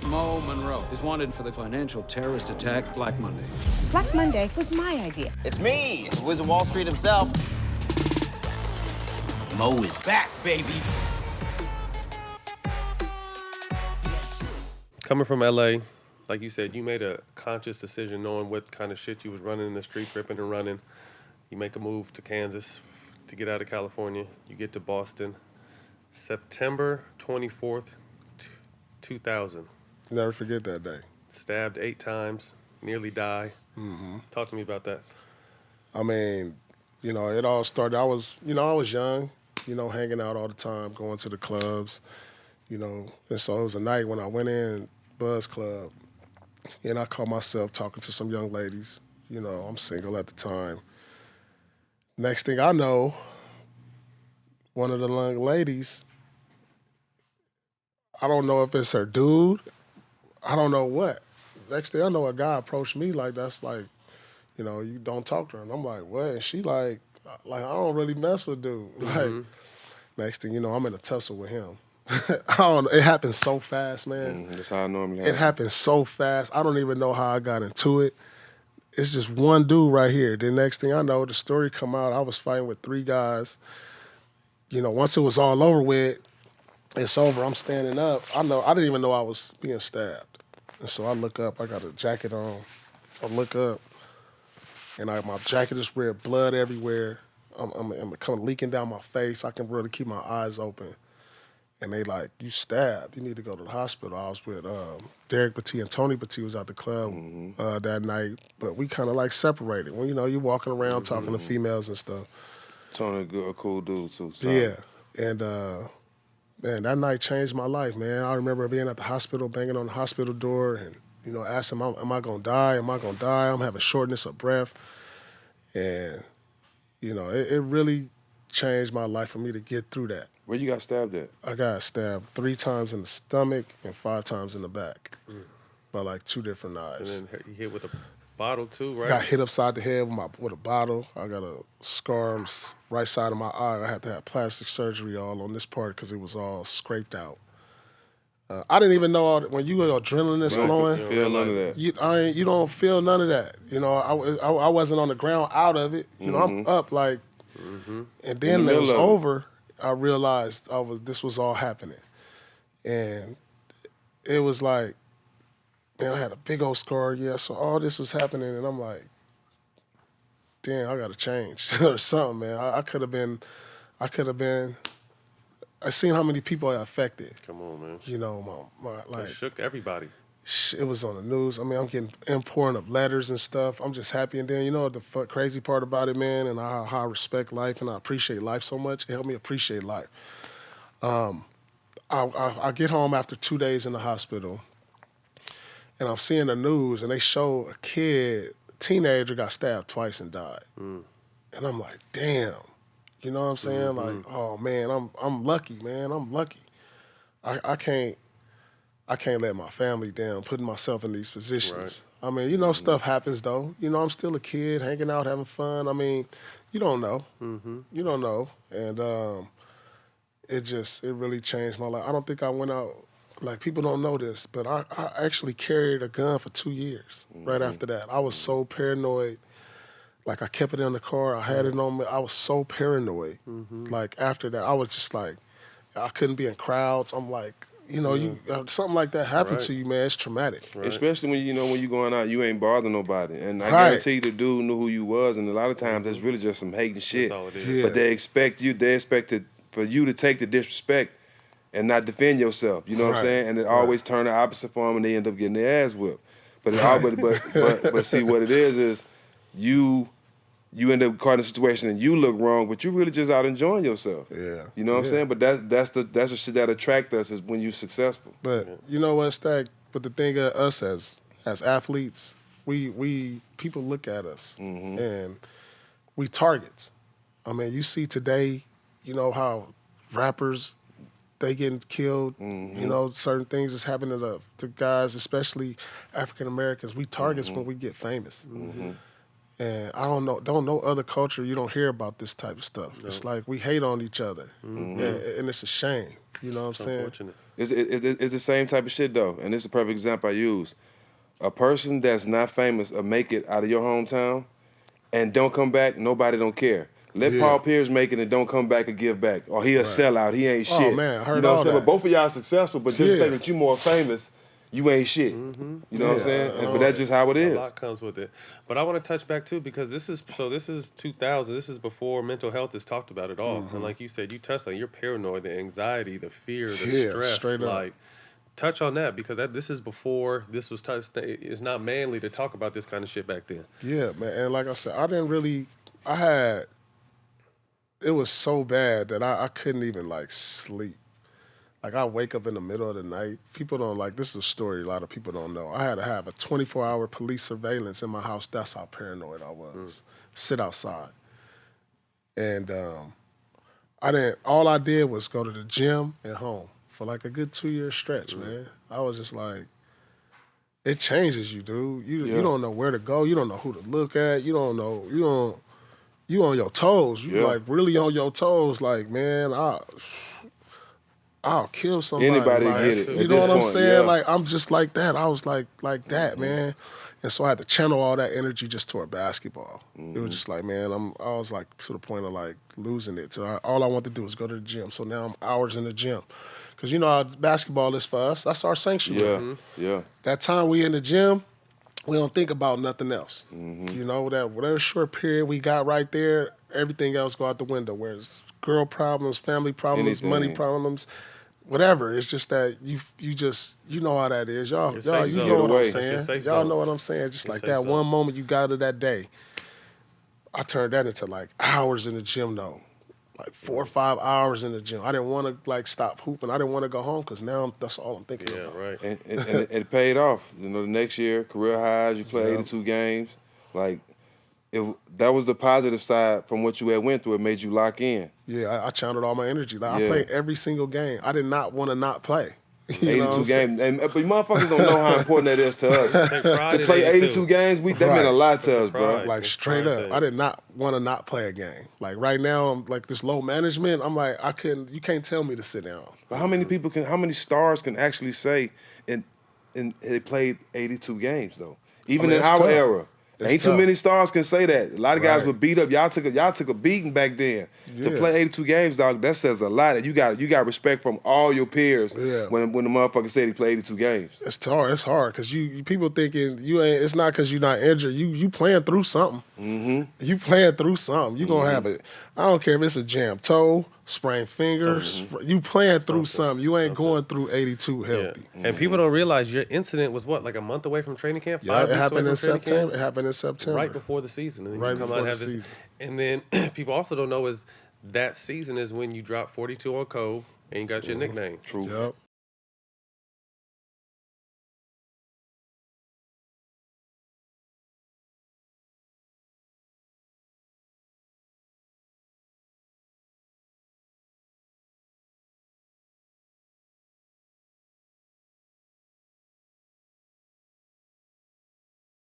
Mo Monroe is wanted for the financial terrorist attack Black Monday. Black Monday was my idea. It's me, the Wizard of Wall Street himself. Mo is back, baby. Coming from LA, like you said, you made a conscious decision knowing what kind of shit you was running in the street, ripping and running. You make a move to Kansas to get out of California. You get to Boston. September 24th, 2000. Never forget that day. Stabbed 8 times, nearly die. Mm-hmm. Talk to me about that. I mean, you know, it all started, I was young, hanging out all the time, going to the clubs, and so it was a night when I went in Buzz Club, and I caught myself talking to some young ladies. I'm single at the time. Next thing I know, one of the young ladies, I don't know if it's her dude, I don't know what. Next thing I know, a guy approached me like, that's like, you don't talk to her. And I'm like, what? And she like I don't really mess with dude. Mm-hmm. Like, next thing you know, I'm in a tussle with him. I don't know. It happened so fast, man. That's how I normally It happened so fast. I don't even know how I got into it. It's just one dude right here. The next thing I know, the story come out, I was fighting with 3 guys. Once it was all over with, it's over, I'm standing up. I didn't even know I was being stabbed. And so I look up, I got a jacket on. I look up, and my jacket is red, blood everywhere. I'm kind of leaking down my face. I can really keep my eyes open. And they like, you stabbed. You need to go to the hospital. I was with Derek Battie and Tony Battie was at the club that night. But we kind of like separated. When, you're walking around talking to females and stuff. Tony, a cool dude too. So. Yeah. And man, that night changed my life, man. I remember being at the hospital, banging on the hospital door and, asking, am I going to die? Am I going to die? I'm having shortness of breath. And, it really changed my life for me to get through that. Where you got stabbed at? I got stabbed 3 times in the stomach and 5 times in the back by like 2 different knives. And then you hit with a bottle too, right? Got hit upside the head with a bottle. I got a scar on the right side of my eye. I had to have plastic surgery all on this part because it was all scraped out. I didn't even know when you adrenaline is flowing. Feel none of that. You don't feel none of that. I wasn't on the ground out of it. I'm up like, and then it was over. I realized this was all happening, and it was like, man, I had a big old scar. Yeah, so all this was happening, and I'm like, damn, I got to change or something, man. I could have been. I seen how many people I affected. Come on, man. Like it shook everybody. It was on the news. I mean, I'm getting impouring of letters and stuff. I'm just happy. And then, the crazy part about it, man, and how I respect life and I appreciate life so much, it helped me appreciate life. I get home after 2 days in the hospital, and I'm seeing the news, and they show a teenager got stabbed twice and died. And I'm like, damn. You know what I'm saying? Like, oh, man, I'm lucky, man. I'm lucky. I can't let my family down, putting myself in these positions. Right. I mean, stuff happens, though. I'm still a kid, hanging out, having fun. I mean, you don't know. You don't know. And it really changed my life. I don't think I went out, like, people don't know this, but I actually carried a gun for 2 years right after that. I was so paranoid. Like, I kept it in the car. I had it on me. I was so paranoid. Like, after that, I was just like, I couldn't be in crowds. I'm like, something like that happened to you, man. It's traumatic. Right. Especially when when you going out, you ain't bothering nobody. And I guarantee you the dude knew who you was, and a lot of times that's really just some hating shit. That's all it is. Yeah. But they expect for you to take the disrespect and not defend yourself. You know what I'm saying? And it always turn the opposite for them, and they end up getting their ass whipped. But but see what it is you end up caught in a situation and you look wrong, but you really just out enjoying yourself. Yeah. You know what I'm saying? But that's the shit that attract us is when you're successful. But you know what, Stack? But the thing of us as athletes, we people look at us and we targets. I mean, you see today, how rappers they getting killed. Certain things is happening to guys, especially African Americans. We targets when we get famous. And I don't know other culture, you don't hear about this type of stuff. No. It's like we hate on each other, and it's a shame. You know what I'm saying? Unfortunate. It's the same type of shit though, and this is a perfect example I use. A person that's not famous or make it out of your hometown and don't come back, nobody don't care. Let Paul Pierce make it and don't come back and give back. Or he a sellout, he ain't shit. Oh man, I heard you know all what I'm saying? that. But both of y'all successful, but just the fact that you more famous, you ain't shit. You know what I'm saying? But that's just how it is. A lot comes with it. But I want to touch back too, because this is 2000. This is before mental health is talked about at all. And like you said, you touched on you're paranoid, the anxiety, the fear, the stress. Straight up. Like, touch on that, because this is before this was touched. It's not manly to talk about this kind of shit back then. Yeah, man. And like I said, it was so bad that I couldn't even like sleep. Like I wake up in the middle of the night. People don't like, this is a story a lot of people don't know. I had to have a 24-hour police surveillance in my house. That's how paranoid I was. Sit outside. And all I did was go to the gym and home for like a good 2-year stretch, man. I was just like, it changes you, dude. You don't know where to go. You don't know who to look at. You on your toes. You like really on your toes. Like, man, I'll kill somebody. Anybody like, get it. You know what I'm saying? Like, I'm just like that. I was like that, man. And so I had to channel all that energy just toward basketball. It was just like, man, I was like to the point of like losing it. So all I wanted to do was go to the gym. So now I'm hours in the gym. Because you know how basketball is for us. That's our sanctuary. Yeah. That time we in the gym, we don't think about nothing else. You know, that whatever short period we got right there, everything else go out the window. Whereas girl problems, family problems, money problems, whatever. It's just that you know how that is. Y'all you know what I'm saying. Y'all know what I'm saying. Just like that one moment you got of that day. I turned that into like hours in the gym though. Like 4 or 5 hours in the gym. I didn't want to like stop hooping. I didn't want to go home because now that's all I'm thinking about. Yeah, right. And it paid off. You know, the next year, career highs, you played 82 games. Like, that was the positive side from what you had went through. It made you lock in. Yeah, I channeled all my energy. Like, I played every single game. I did not want to not play. 82 games. But motherfuckers don't know how important that is to us. To play 82 games, that meant a lot to us, bro. Like straight up. I did not want to not play a game. Like right now, I'm like this low management. I'm like, you can't tell me to sit down. But how many stars can actually say and they played 82 games though? Even in our era. Ain't too many stars can say that. A lot of guys were beat up. Y'all took a beating back then. To play 82 games, dog, that says a lot. And you got respect from all your peers when the motherfucker said he played 82 games. It's hard. It's hard because you people thinking you ain't. It's not because you're not injured. You playing through something. You playing through something. You gonna have it. I don't care if it's a jam toe, sprained fingers. You playing through something. You ain't going through 82 healthy. Yeah. And people don't realize your incident was what, like a month away from training camp? Yeah, it happened in September. It happened in September. Right before the season. And then you come out and have this. And then people also don't know is that season is when you dropped 42 on Cole and you got your nickname. True. Yep.